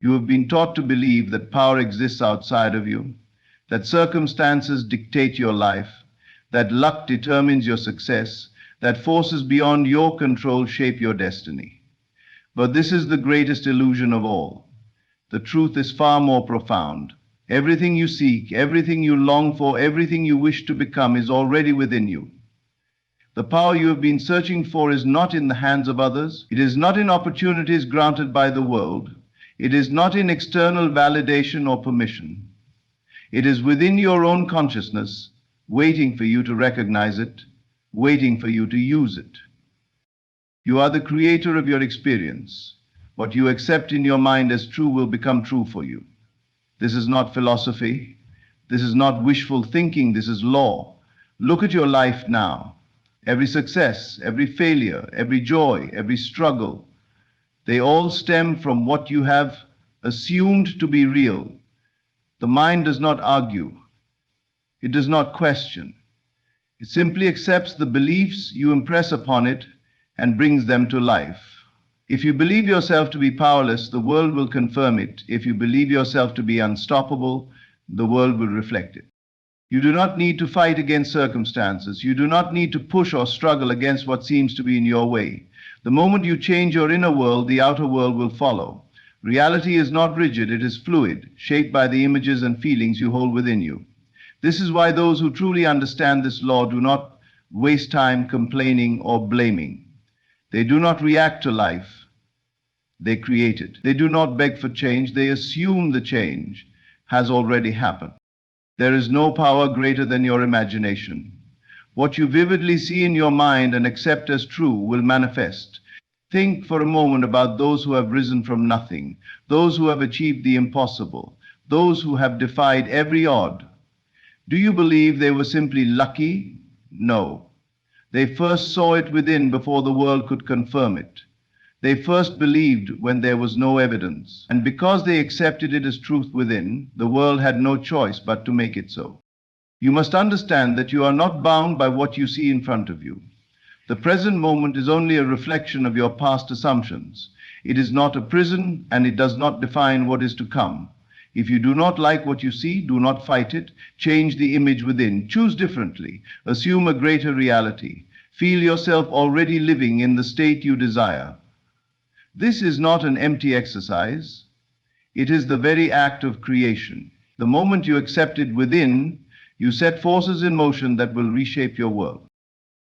You have been taught to believe that power exists outside of you, that circumstances dictate your life, that luck determines your success, that forces beyond your control shape your destiny. But this is the greatest illusion of all. The truth is far more profound. Everything you seek, everything you long for, everything you wish to become is already within you. The power you have been searching for is not in the hands of others. It is not in opportunities granted by the world. It is not in external validation or permission. It is within your own consciousness, waiting for you to recognize it, waiting for you to use it. You are the creator of your experience. What you accept in your mind as true will become true for you. This is not philosophy. This is not wishful thinking. This is law. Look at your life now. Every success, every failure, every joy, every struggle, they all stem from what you have assumed to be real. The mind does not argue. It does not question. It simply accepts the beliefs you impress upon it and brings them to life. If you believe yourself to be powerless, the world will confirm it. If you believe yourself to be unstoppable, the world will reflect it. You do not need to fight against circumstances. You do not need to push or struggle against what seems to be in your way. The moment you change your inner world, the outer world will follow. Reality is not rigid, it is fluid, shaped by the images and feelings you hold within you. This is why those who truly understand this law do not waste time complaining or blaming. They do not react to life. They create it. They do not beg for change. They assume the change has already happened. There is no power greater than your imagination. What you vividly see in your mind and accept as true will manifest. Think for a moment about those who have risen from nothing, those who have achieved the impossible, those who have defied every odd. Do you believe they were simply lucky? No. They first saw it within before the world could confirm it. They first believed when there was no evidence, and because they accepted it as truth within, the world had no choice but to make it so. You must understand that you are not bound by what you see in front of you. The present moment is only a reflection of your past assumptions. It is not a prison, and it does not define what is to come. If you do not like what you see, do not fight it. Change the image within. Choose differently. Assume a greater reality. Feel yourself already living in the state you desire. This is not an empty exercise. It is the very act of creation. The moment you accept it within, you set forces in motion that will reshape your world.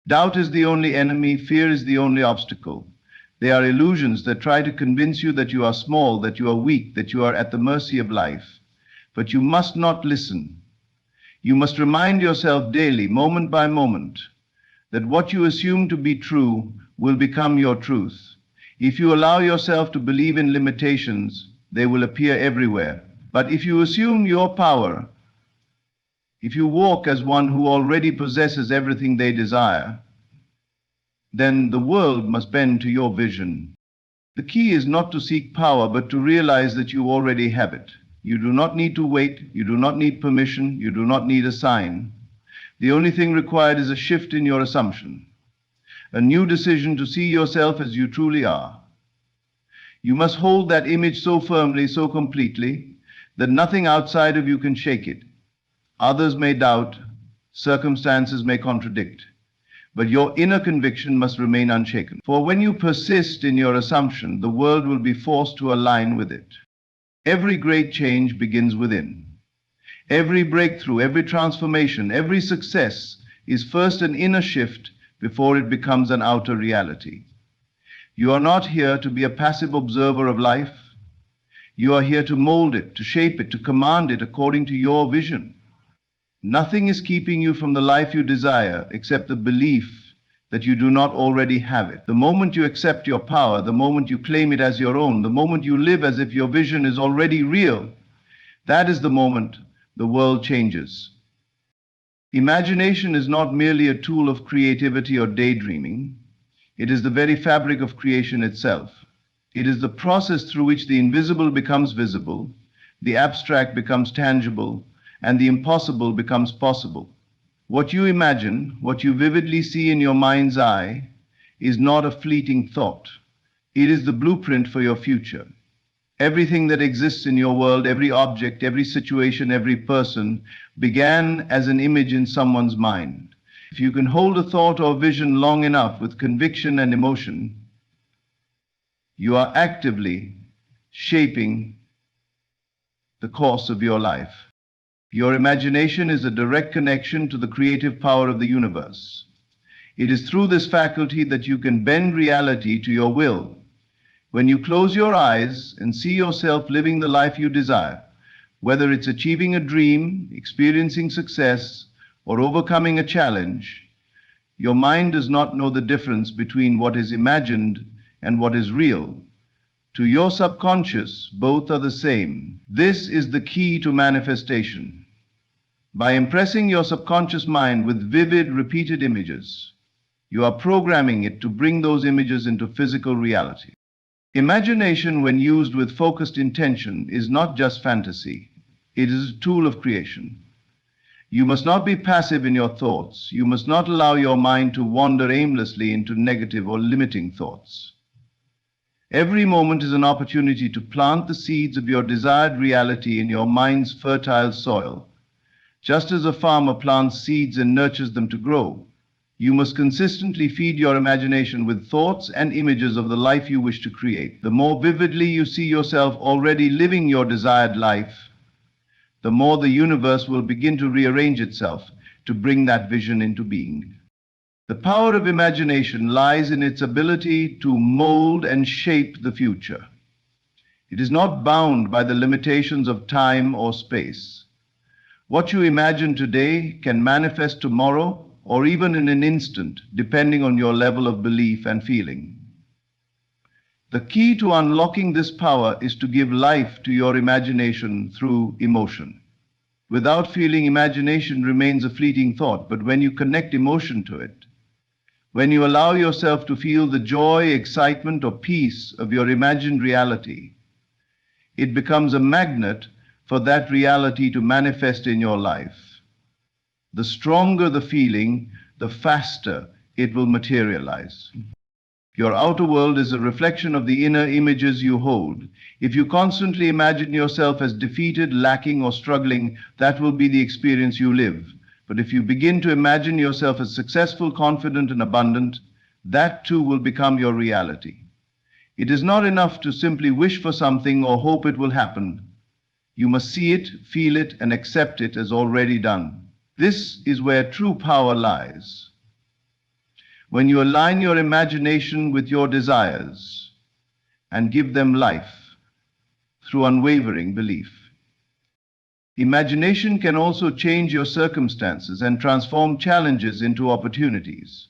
Doubt is the only enemy. Fear is the only obstacle. They are illusions that try to convince you that you are small, that you are weak, that you are at the mercy of life. But you must not listen. You must remind yourself daily, moment by moment, that what you assume to be true will become your truth. If you allow yourself to believe in limitations, they will appear everywhere. But if you assume your power, if you walk as one who already possesses everything they desire, then the world must bend to your vision. The key is not to seek power, but to realize that you already have it. You do not need to wait. You do not need permission. You do not need a sign. The only thing required is a shift in your assumption, a new decision to see yourself as you truly are. You must hold that image so firmly, so completely, that nothing outside of you can shake it. Others may doubt, circumstances may contradict, but your inner conviction must remain unshaken. For when you persist in your assumption, the world will be forced to align with it. Every great change begins within. Every breakthrough, every transformation, every success is first an inner shift before it becomes an outer reality. You are not here to be a passive observer of life. You are here to mold it, to shape it, to command it according to your vision. Nothing is keeping you from the life you desire except the belief that you do not already have it. The moment you accept your power, the moment you claim it as your own, the moment you live as if your vision is already real, that is the moment the world changes. Imagination is not merely a tool of creativity or daydreaming. It is the very fabric of creation itself. It is the process through which the invisible becomes visible, the abstract becomes tangible, and the impossible becomes possible. What you imagine, what you vividly see in your mind's eye, is not a fleeting thought. It is the blueprint for your future. Everything that exists in your world, every object, every situation, every person, began as an image in someone's mind. If you can hold a thought or vision long enough with conviction and emotion, you are actively shaping the course of your life. Your imagination is a direct connection to the creative power of the universe. It is through this faculty that you can bend reality to your will. When you close your eyes and see yourself living the life you desire, whether it's achieving a dream, experiencing success, or overcoming a challenge, your mind does not know the difference between what is imagined and what is real. To your subconscious, both are the same. This is the key to manifestation. By impressing your subconscious mind with vivid, repeated images, you are programming it to bring those images into physical reality. Imagination, when used with focused intention, is not just fantasy. It is a tool of creation. You must not be passive in your thoughts. You must not allow your mind to wander aimlessly into negative or limiting thoughts. Every moment is an opportunity to plant the seeds of your desired reality in your mind's fertile soil. Just as a farmer plants seeds and nurtures them to grow, you must consistently feed your imagination with thoughts and images of the life you wish to create. The more vividly you see yourself already living your desired life, the more the universe will begin to rearrange itself to bring that vision into being. The power of imagination lies in its ability to mold and shape the future. It is not bound by the limitations of time or space. What you imagine today can manifest tomorrow or even in an instant, depending on your level of belief and feeling. The key to unlocking this power is to give life to your imagination through emotion. Without feeling, imagination remains a fleeting thought, but when you connect emotion to it, when you allow yourself to feel the joy, excitement, or peace of your imagined reality, it becomes a magnet for that reality to manifest in your life. The stronger the feeling, the faster it will materialize. Your outer world is a reflection of the inner images you hold. If you constantly imagine yourself as defeated, lacking, or struggling, that will be the experience you live. But if you begin to imagine yourself as successful, confident, and abundant, that too will become your reality. It is not enough to simply wish for something or hope it will happen. You must see it, feel it, and accept it as already done. This is where true power lies. When you align your imagination with your desires and give them life through unwavering belief. Imagination can also change your circumstances and transform challenges into opportunities.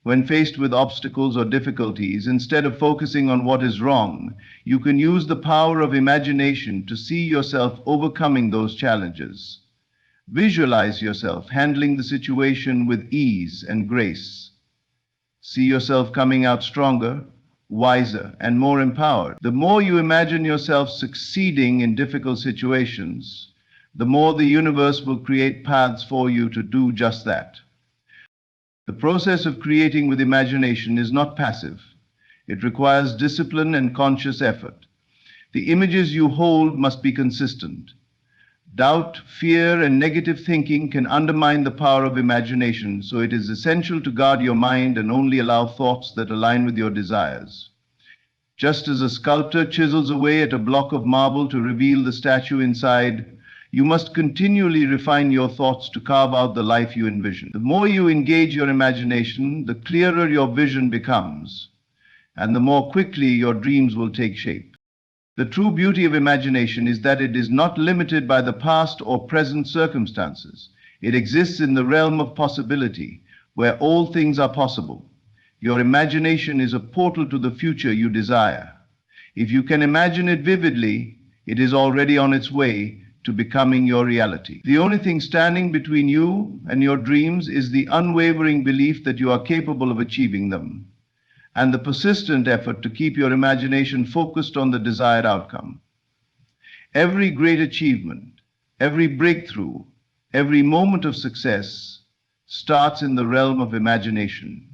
When faced with obstacles or difficulties, instead of focusing on what is wrong, you can use the power of imagination to see yourself overcoming those challenges. Visualize yourself handling the situation with ease and grace. See yourself coming out stronger, wiser, and more empowered. The more you imagine yourself succeeding in difficult situations, the more the universe will create paths for you to do just that. The process of creating with imagination is not passive. It requires discipline and conscious effort. The images you hold must be consistent. Doubt, fear, and negative thinking can undermine the power of imagination, so it is essential to guard your mind and only allow thoughts that align with your desires. Just as a sculptor chisels away at a block of marble to reveal the statue inside, you must continually refine your thoughts to carve out the life you envision. The more you engage your imagination, the clearer your vision becomes, and the more quickly your dreams will take shape. The true beauty of imagination is that it is not limited by the past or present circumstances. It exists in the realm of possibility, where all things are possible. Your imagination is a portal to the future you desire. If you can imagine it vividly, it is already on its way to becoming your reality. The only thing standing between you and your dreams is the unwavering belief that you are capable of achieving them, and the persistent effort to keep your imagination focused on the desired outcome. Every great achievement, every breakthrough, every moment of success starts in the realm of imagination.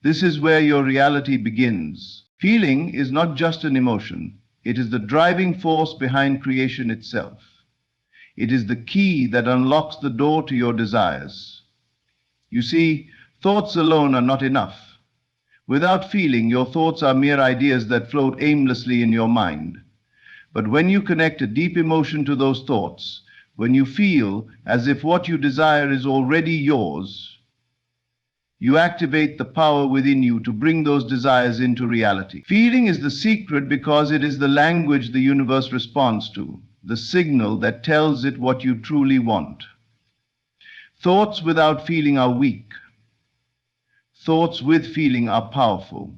This is where your reality begins. Feeling is not just an emotion, It is the driving force behind creation itself. It is the key that unlocks the door to your desires. You see, thoughts alone are not enough. Without feeling, your thoughts are mere ideas that float aimlessly in your mind. But when you connect a deep emotion to those thoughts, when you feel as if what you desire is already yours, you activate the power within you to bring those desires into reality. Feeling is the secret because it is the language the universe responds to, the signal that tells it what you truly want. Thoughts without feeling are weak. Thoughts with feeling are powerful.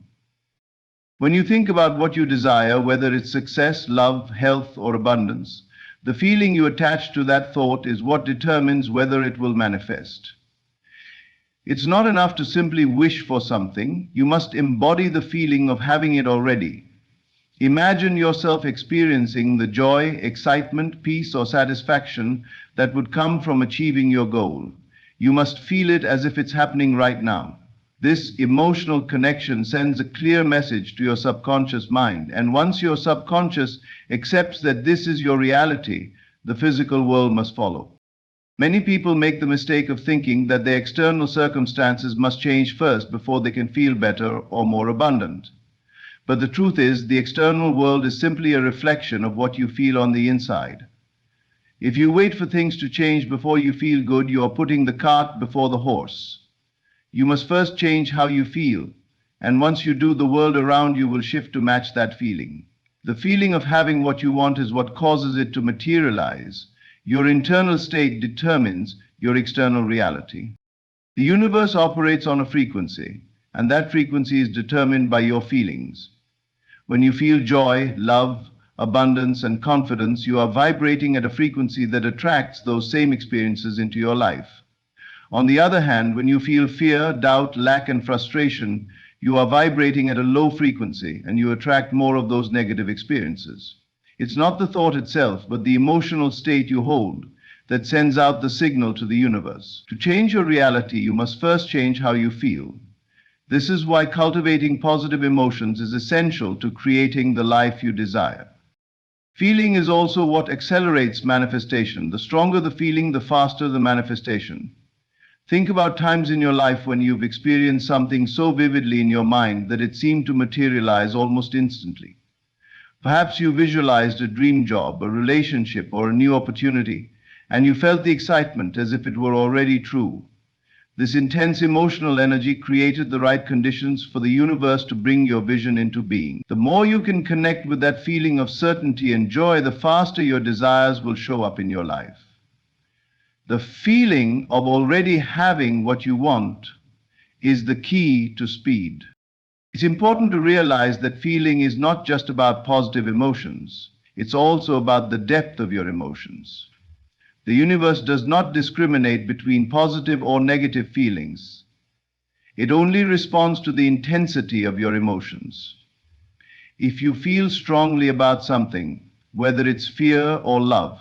When you think about what you desire, whether it's success, love, health, or abundance, the feeling you attach to that thought is what determines whether it will manifest. It's not enough to simply wish for something. You must embody the feeling of having it already. Imagine yourself experiencing the joy, excitement, peace, or satisfaction that would come from achieving your goal. You must feel it as if it's happening right now. This emotional connection sends a clear message to your subconscious mind, and once your subconscious accepts that this is your reality, the physical world must follow. Many people make the mistake of thinking that their external circumstances must change first before they can feel better or more abundant. But the truth is, the external world is simply a reflection of what you feel on the inside. If you wait for things to change before you feel good, you are putting the cart before the horse. You must first change how you feel, and once you do, the world around you will shift to match that feeling. The feeling of having what you want is what causes it to materialize. Your internal state determines your external reality. The universe operates on a frequency, and that frequency is determined by your feelings. When you feel joy, love, abundance, and confidence, you are vibrating at a frequency that attracts those same experiences into your life. On the other hand, when you feel fear, doubt, lack, and frustration, you are vibrating at a low frequency and you attract more of those negative experiences. It's not the thought itself, but the emotional state you hold that sends out the signal to the universe. To change your reality, you must first change how you feel. This is why cultivating positive emotions is essential to creating the life you desire. Feeling is also what accelerates manifestation. The stronger the feeling, the faster the manifestation. Think about times in your life when you've experienced something so vividly in your mind that it seemed to materialize almost instantly. Perhaps you visualized a dream job, a relationship, or a new opportunity, and you felt the excitement as if it were already true. This intense emotional energy created the right conditions for the universe to bring your vision into being. The more you can connect with that feeling of certainty and joy, the faster your desires will show up in your life. The feeling of already having what you want is the key to speed. It's important to realize that feeling is not just about positive emotions. It's also about the depth of your emotions. The universe does not discriminate between positive or negative feelings. It only responds to the intensity of your emotions. If you feel strongly about something, whether it's fear or love,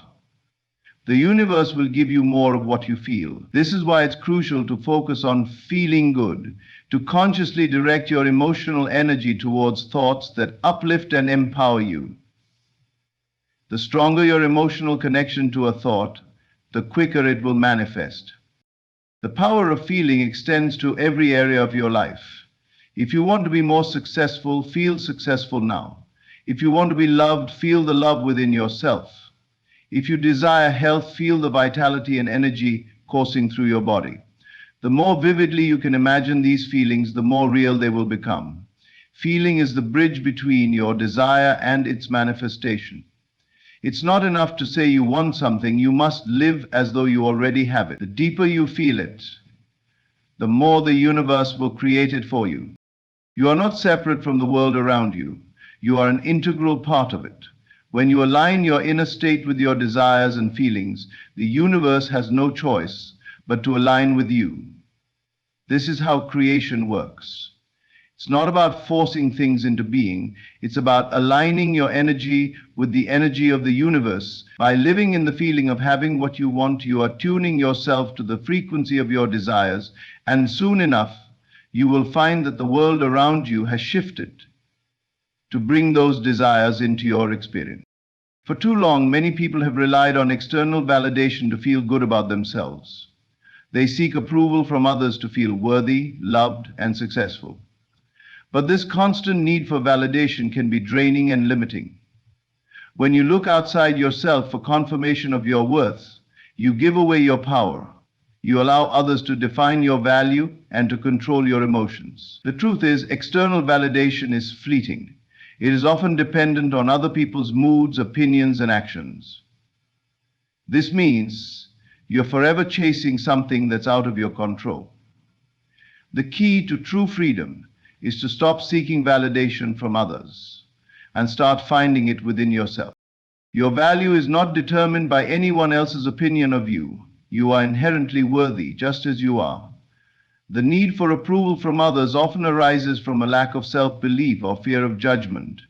the universe will give you more of what you feel. This is why it's crucial to focus on feeling good, to consciously direct your emotional energy towards thoughts that uplift and empower you. The stronger your emotional connection to a thought, the quicker it will manifest. The power of feeling extends to every area of your life. If you want to be more successful, feel successful now. If you want to be loved, feel the love within yourself. If you desire health, feel the vitality and energy coursing through your body. The more vividly you can imagine these feelings, the more real they will become. Feeling is the bridge between your desire and its manifestation. It's not enough to say you want something, you must live as though you already have it. The deeper you feel it, the more the universe will create it for you. You are not separate from the world around you. You are an integral part of it. When you align your inner state with your desires and feelings, the universe has no choice but to align with you. This is how creation works. It's not about forcing things into being. It's about aligning your energy with the energy of the universe. By living in the feeling of having what you want, you are tuning yourself to the frequency of your desires, and soon enough, you will find that the world around you has shifted. to bring those desires into your experience. For too long, many people have relied on external validation to feel good about themselves. They seek approval from others to feel worthy, loved, and successful. But this constant need for validation can be draining and limiting. When you look outside yourself for confirmation of your worth, you give away your power. You allow others to define your value and to control your emotions. The truth is, external validation is fleeting. It is often dependent on other people's moods, opinions, and actions. This means you're forever chasing something that's out of your control. The key to true freedom is to stop seeking validation from others and start finding it within yourself. Your value is not determined by anyone else's opinion of you. You are inherently worthy, just as you are. The need for approval from others often arises from a lack of self-belief or fear of judgment.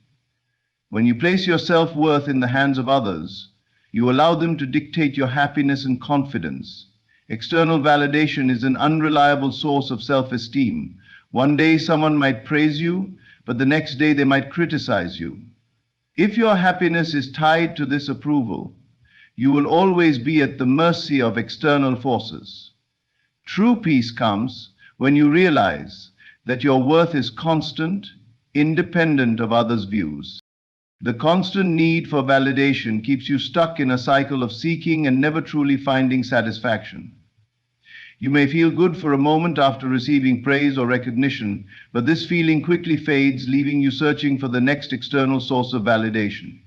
When you place your self-worth in the hands of others, you allow them to dictate your happiness and confidence. External validation is an unreliable source of self-esteem. One day someone might praise you, but the next day they might criticize you. If your happiness is tied to this approval, you will always be at the mercy of external forces. True peace comes when you realize that your worth is constant, independent of others' views. The constant need for validation keeps you stuck in a cycle of seeking and never truly finding satisfaction. You may feel good for a moment after receiving praise or recognition, but this feeling quickly fades, leaving you searching for the next external source of validation.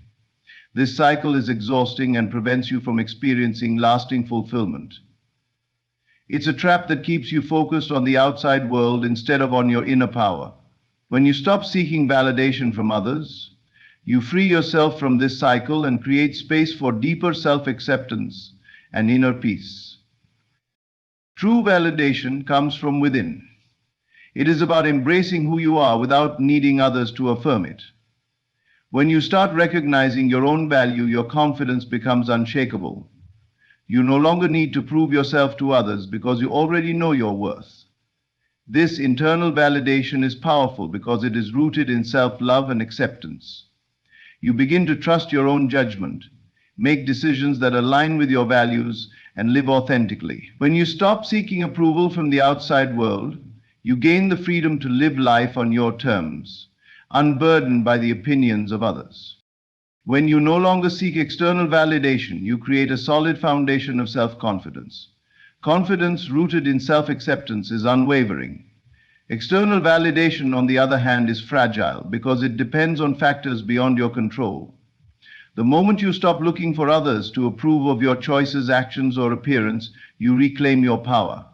This cycle is exhausting and prevents you from experiencing lasting fulfillment. It's a trap that keeps you focused on the outside world instead of on your inner power. When you stop seeking validation from others, you free yourself from this cycle and create space for deeper self-acceptance and inner peace. True validation comes from within. It is about embracing who you are without needing others to affirm it. When you start recognizing your own value, your confidence becomes unshakable. You no longer need to prove yourself to others because you already know your worth. This internal validation is powerful because it is rooted in self-love and acceptance. You begin to trust your own judgment, make decisions that align with your values, and live authentically. When you stop seeking approval from the outside world, you gain the freedom to live life on your terms, unburdened by the opinions of others. When you no longer seek external validation, you create a solid foundation of self-confidence. Confidence rooted in self-acceptance is unwavering. External validation, on the other hand, is fragile because it depends on factors beyond your control. The moment you stop looking for others to approve of your choices, actions, or appearance, you reclaim your power.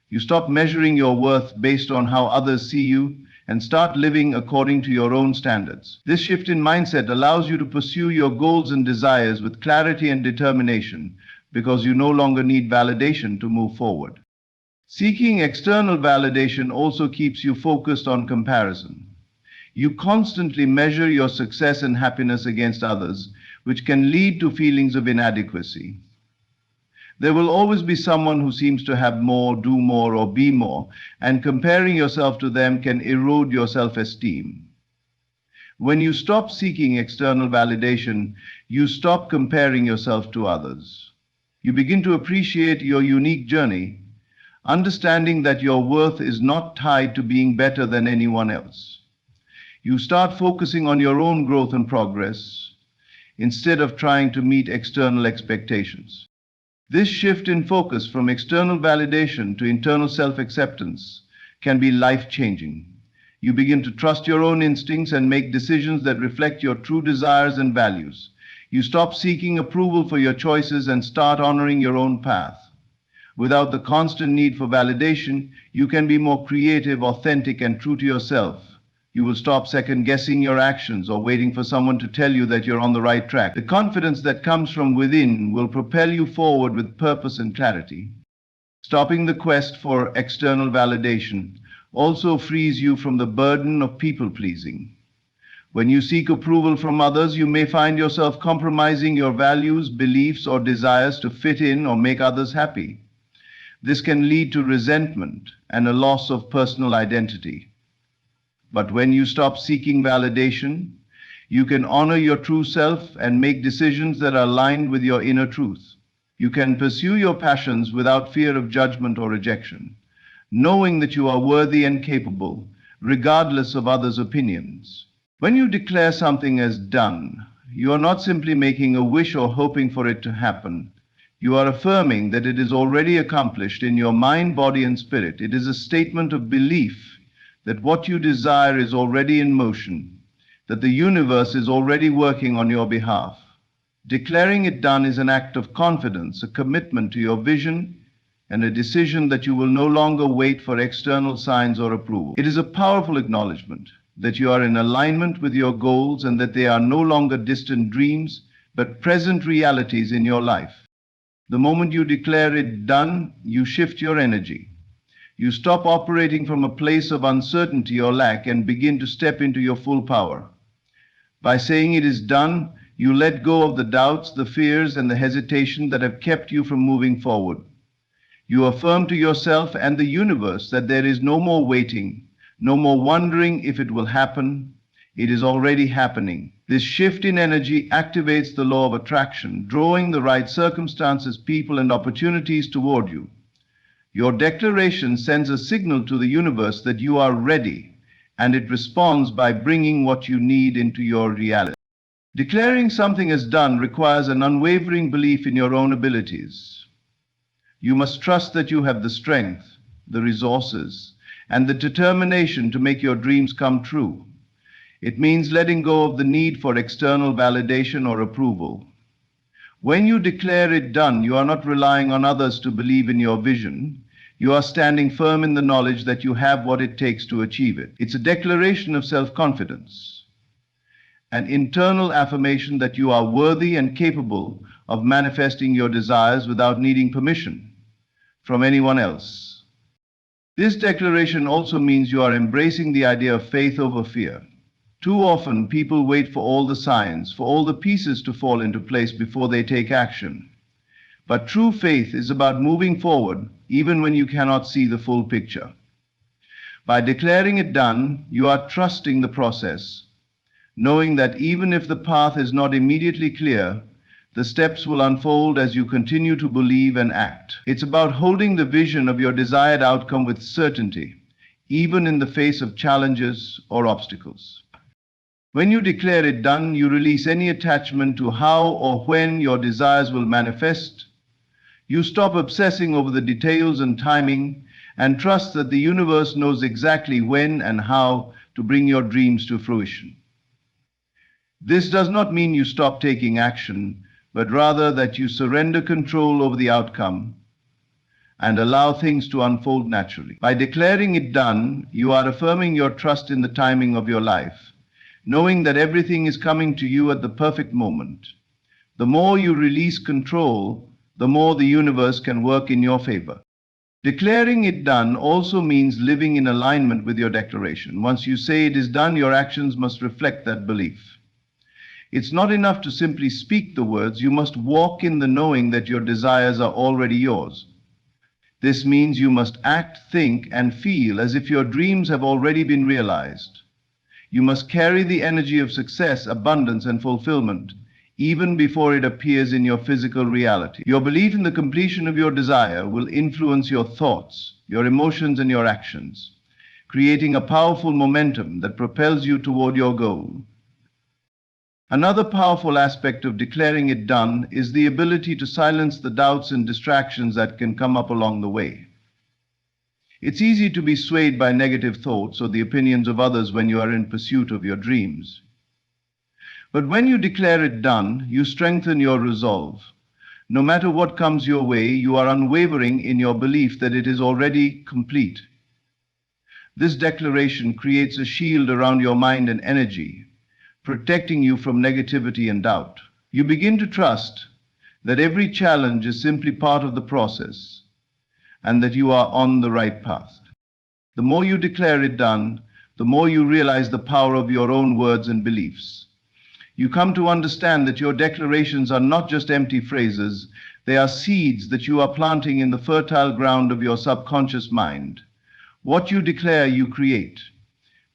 You stop measuring your worth based on how others see you and start living according to your own standards. This shift in mindset allows you to pursue your goals and desires with clarity and determination because you no longer need validation to move forward. Seeking external validation also keeps you focused on comparison. You constantly measure your success and happiness against others, which can lead to feelings of inadequacy. There will always be someone who seems to have more, do more, or be more, and comparing yourself to them can erode your self-esteem. When you stop seeking external validation, you stop comparing yourself to others. You begin to appreciate your unique journey, understanding that your worth is not tied to being better than anyone else. You start focusing on your own growth and progress instead of trying to meet external expectations. This shift in focus from external validation to internal self-acceptance can be life-changing. You begin to trust your own instincts and make decisions that reflect your true desires and values. You stop seeking approval for your choices and start honoring your own path. Without the constant need for validation, you can be more creative, authentic, and true to yourself. You will stop second-guessing your actions or waiting for someone to tell you that you're on the right track. The confidence that comes from within will propel you forward with purpose and clarity. Stopping the quest for external validation also frees you from the burden of people-pleasing. When you seek approval from others, you may find yourself compromising your values, beliefs, or desires to fit in or make others happy. This can lead to resentment and a loss of personal identity. But when you stop seeking validation You can honor your true self and make decisions that are aligned with your inner truth. You can pursue your passions without fear of judgment or rejection, knowing that you are worthy and capable, regardless of others' opinions. When you declare something as done, you are not simply making a wish or hoping for it to happen. You are affirming that it is already accomplished in your mind, body, and spirit. It is a statement of belief that what you desire is already in motion, that the universe is already working on your behalf. Declaring it done is an act of confidence, a commitment to your vision, and a decision that you will no longer wait for external signs or approval. It is a powerful acknowledgement that you are in alignment with your goals and that they are no longer distant dreams, but present realities in your life. The moment you declare it done, you shift your energy. You stop operating from a place of uncertainty or lack and begin to step into your full power. By saying it is done, you let go of the doubts, the fears, and the hesitation that have kept you from moving forward. You affirm to yourself and the universe that there is no more waiting, no more wondering if it will happen. It is already happening. This shift in energy activates the law of attraction, drawing the right circumstances, people, and opportunities toward you. Your declaration sends a signal to the universe that you are ready, and it responds by bringing what you need into your reality. Declaring something as done requires an unwavering belief in your own abilities. You must trust that you have the strength, the resources, and the determination to make your dreams come true. It means letting go of the need for external validation or approval. When you declare it done, you are not relying on others to believe in your vision. You are standing firm in the knowledge that you have what it takes to achieve it. It's a declaration of self-confidence, an internal affirmation that you are worthy and capable of manifesting your desires without needing permission from anyone else. This declaration also means you are embracing the idea of faith over fear. Too often, people wait for all the signs, for all the pieces to fall into place before they take action. But true faith is about moving forward even when you cannot see the full picture. By declaring it done, you are trusting the process, knowing that even if the path is not immediately clear, the steps will unfold as you continue to believe and act. It's about holding the vision of your desired outcome with certainty, even in the face of challenges or obstacles. When you declare it done, you release any attachment to how or when your desires will manifest. You stop obsessing over the details and timing and trust that the universe knows exactly when and how to bring your dreams to fruition. This does not mean you stop taking action, but rather that you surrender control over the outcome and allow things to unfold naturally. By declaring it done, you are affirming your trust in the timing of your life, knowing that everything is coming to you at the perfect moment. The more you release control, the more the universe can work in your favor. Declaring it done also means living in alignment with your declaration. Once you say it is done, your actions must reflect that belief. It's not enough to simply speak the words, you must walk in the knowing that your desires are already yours. This means you must act, think, and feel as if your dreams have already been realized. You must carry the energy of success, abundance, and fulfillment, even before it appears in your physical reality. Your belief in the completion of your desire will influence your thoughts, your emotions, and your actions, creating a powerful momentum that propels you toward your goal. Another powerful aspect of declaring it done is the ability to silence the doubts and distractions that can come up along the way. It's easy to be swayed by negative thoughts or the opinions of others when you are in pursuit of your dreams. But when you declare it done, you strengthen your resolve. No matter what comes your way, you are unwavering in your belief that it is already complete. This declaration creates a shield around your mind and energy, protecting you from negativity and doubt. You begin to trust that every challenge is simply part of the process and that you are on the right path. The more you declare it done, the more you realize the power of your own words and beliefs. You come to understand that your declarations are not just empty phrases, they are seeds that you are planting in the fertile ground of your subconscious mind. What you declare, you create.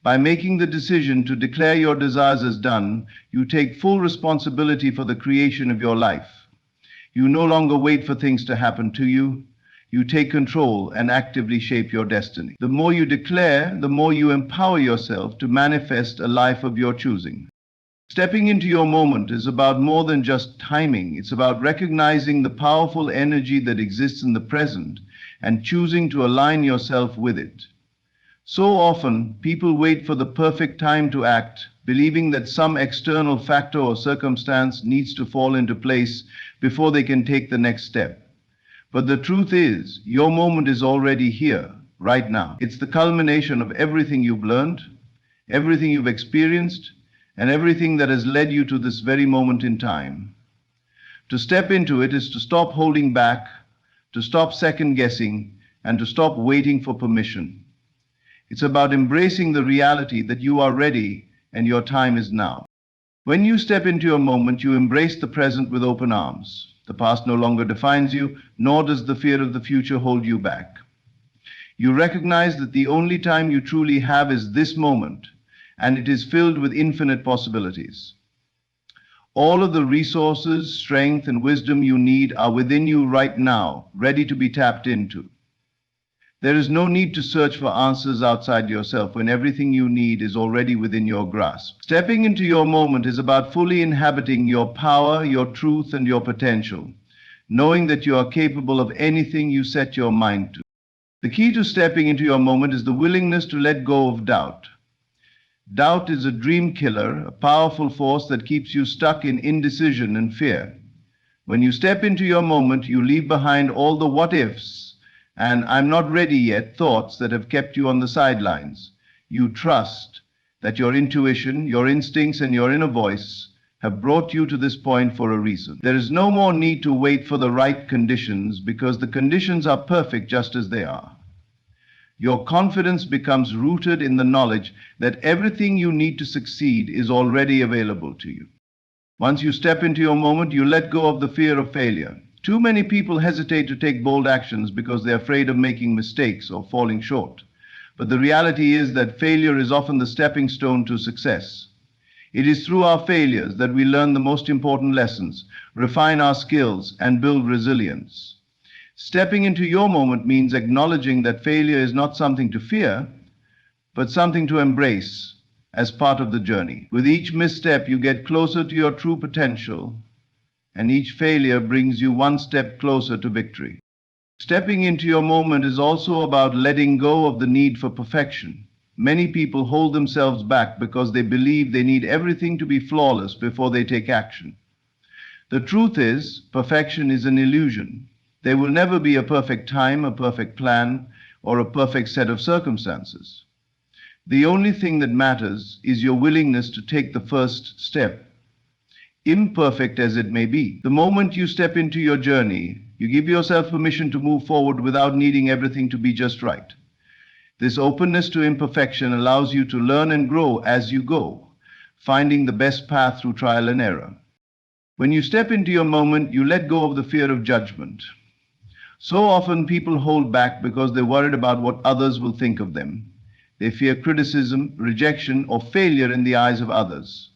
By making the decision to declare your desires as done, you take full responsibility for the creation of your life. You no longer wait for things to happen to you. You take control and actively shape your destiny. The more you declare, the more you empower yourself to manifest a life of your choosing. Stepping into your moment is about more than just timing. It's about recognizing the powerful energy that exists in the present and choosing to align yourself with it. So often, people wait for the perfect time to act, believing that some external factor or circumstance needs to fall into place before they can take the next step. But the truth is, your moment is already here, right now. It's the culmination of everything you've learned, everything you've experienced, and everything that has led you to this very moment in time. To step into it is to stop holding back, to stop second guessing, and to stop waiting for permission. It's about embracing the reality that you are ready and your time is now. When you step into your moment, you embrace the present with open arms. The past no longer defines you, nor does the fear of the future hold you back. You recognize that the only time you truly have is this moment, and it is filled with infinite possibilities. All of the resources, strength, and wisdom you need are within you right now, ready to be tapped into. There is no need to search for answers outside yourself when everything you need is already within your grasp. Stepping into your moment is about fully inhabiting your power, your truth, and your potential, knowing that you are capable of anything you set your mind to. The key to stepping into your moment is the willingness to let go of doubt. Doubt is a dream killer, a powerful force that keeps you stuck in indecision and fear. When you step into your moment, you leave behind all the what ifs and "I'm not ready yet" thoughts that have kept you on the sidelines. You trust that your intuition, your instincts, and your inner voice have brought you to this point for a reason. There is no more need to wait for the right conditions because the conditions are perfect just as they are. Your confidence becomes rooted in the knowledge that everything you need to succeed is already available to you. Once you step into your moment, you let go of the fear of failure. Too many people hesitate to take bold actions because they're afraid of making mistakes or falling short. But the reality is that failure is often the stepping stone to success. It is through our failures that we learn the most important lessons, refine our skills, and build resilience. Stepping into your moment means acknowledging that failure is not something to fear, but something to embrace as part of the journey. With each misstep, you get closer to your true potential, and each failure brings you one step closer to victory. Stepping into your moment is also about letting go of the need for perfection. Many people hold themselves back because they believe they need everything to be flawless before they take action. The truth is, perfection is an illusion. There will never be a perfect time, a perfect plan, or a perfect set of circumstances. The only thing that matters is your willingness to take the first step, imperfect as it may be. The moment you step into your journey, you give yourself permission to move forward without needing everything to be just right. This openness to imperfection allows you to learn and grow as you go, finding the best path through trial and error. When you step into your moment, you let go of the fear of judgment. So often people hold back because they're worried about what others will think of them. They fear criticism, rejection, or failure in the eyes of others.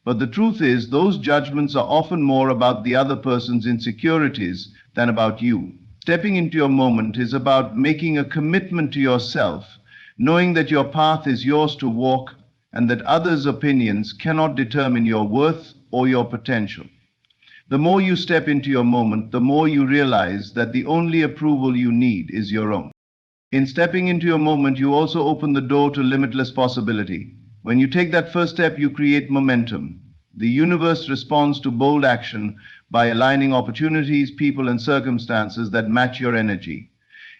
But the truth is, those judgments are often more about the other person's insecurities than about you. Stepping into your moment is about making a commitment to yourself, knowing that your path is yours to walk and that others' opinions cannot determine your worth or your potential. The more you step into your moment, the more you realize that the only approval you need is your own. In stepping into your moment, you also open the door to limitless possibility. When you take that first step, you create momentum. The universe responds to bold action by aligning opportunities, people, and circumstances that match your energy.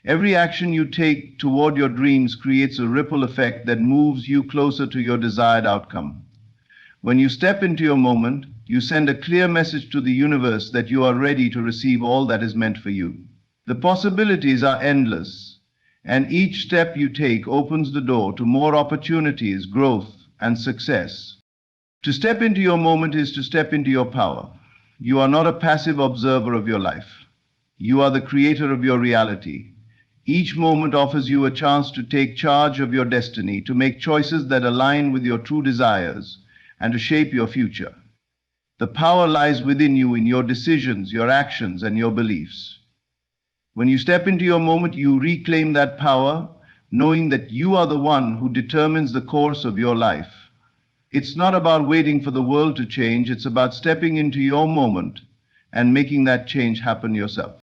Every action you take toward your dreams creates a ripple effect that moves you closer to your desired outcome. When you step into your moment, you send a clear message to the universe that you are ready to receive all that is meant for you. The possibilities are endless, and each step you take opens the door to more opportunities, growth, and success. To step into your moment is to step into your power. You are not a passive observer of your life. You are the creator of your reality. Each moment offers you a chance to take charge of your destiny, to make choices that align with your true desires, and to shape your future. The power lies within you in your decisions, your actions, and your beliefs. When you step into your moment, you reclaim that power, knowing that you are the one who determines the course of your life. It's not about waiting for the world to change, it's about stepping into your moment and making that change happen yourself.